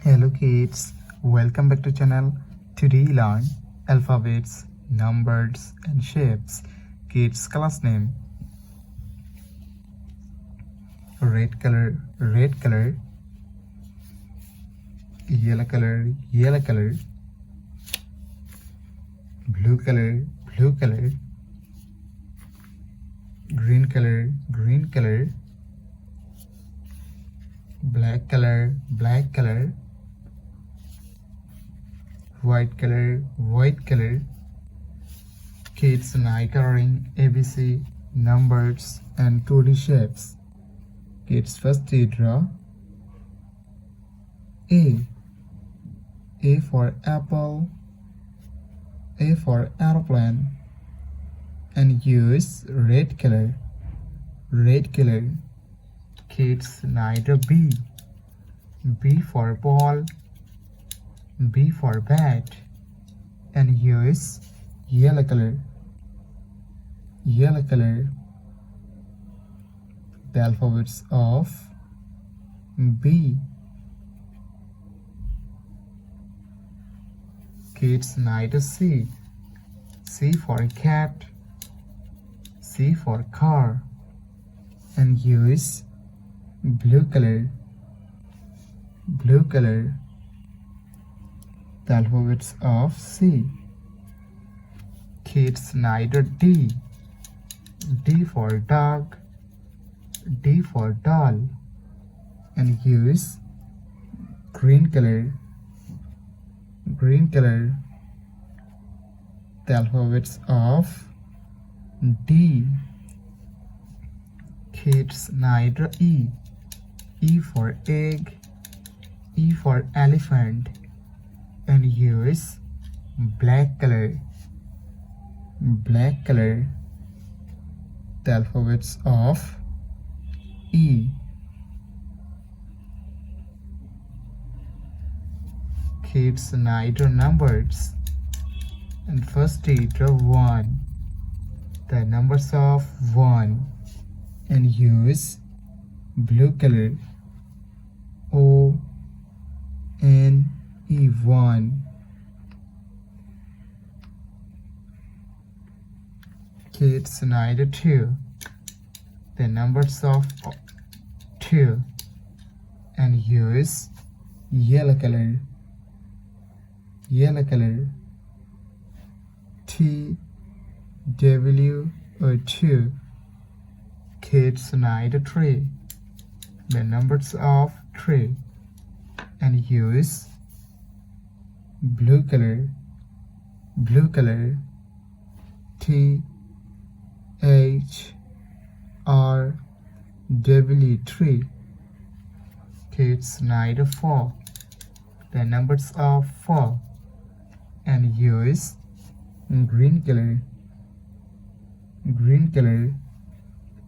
Hello kids, welcome back to channel. Today learn alphabets, numbers and shapes. Kids class name. Red color, yellow color, blue color, green color, black color, white color. Kids and eye coloring, ABC, numbers and 2D shapes. Kids first draw A for apple, A for aeroplane, and use red color. Kids neither B for ball, B for bat, and use yellow color. The alphabets of B. Kids neither C for cat, C for car, and use blue color. The alphabets of C. Kids neither D for dog, D for doll, and use green color. The alphabets of D. Kids neither E for egg, E for elephant, and use black color. The alphabets of E. Kids neither numbers, and first draw 1, the numbers of 1, and use blue color. O-N-E 1. Kids neither 2, the numbers of 2, and use yellow color. T-W-O 2. Kids neither 3, the numbers of 3, and use blue color. T-H-R-W 3. Kids neither 4, the numbers of 4, and use green color.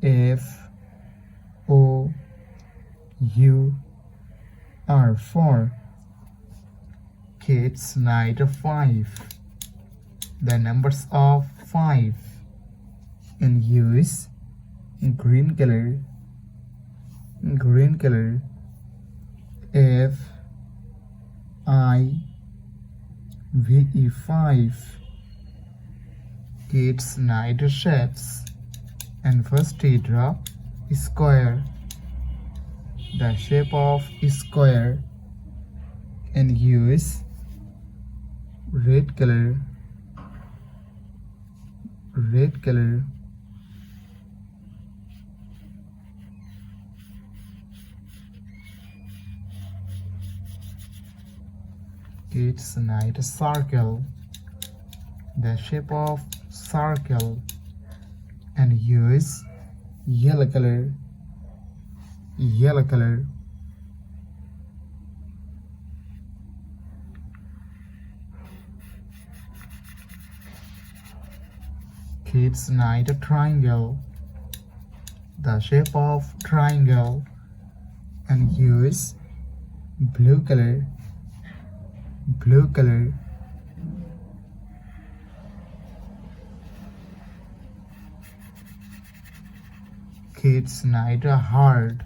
F-O-U-R 4. Kids neither 5, the numbers of 5, and use green color. F-I-V-E 5. Kids neither shapes, and first draw square, the shape of square, and use red color. Kids neither circle, the shape of circle, and use yellow color. Kids neither triangle, the shape of triangle, and use blue color. Kids neither heart,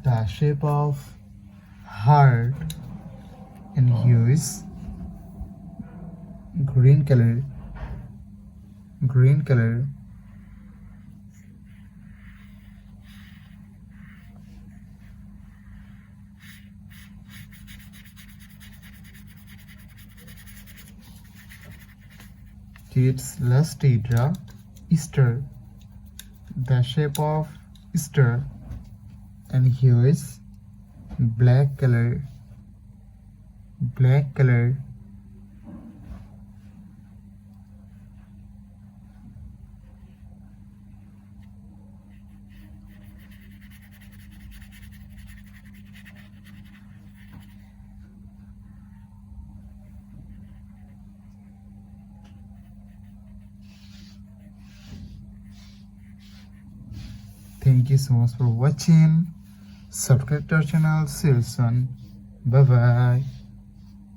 the shape of heart, and here is green color. Green color. Kids, let's draw Easter, the shape of Easter, and here is black color. Black color. Thank you so much for watching. Subscribe to our channel. See you soon. Bye bye.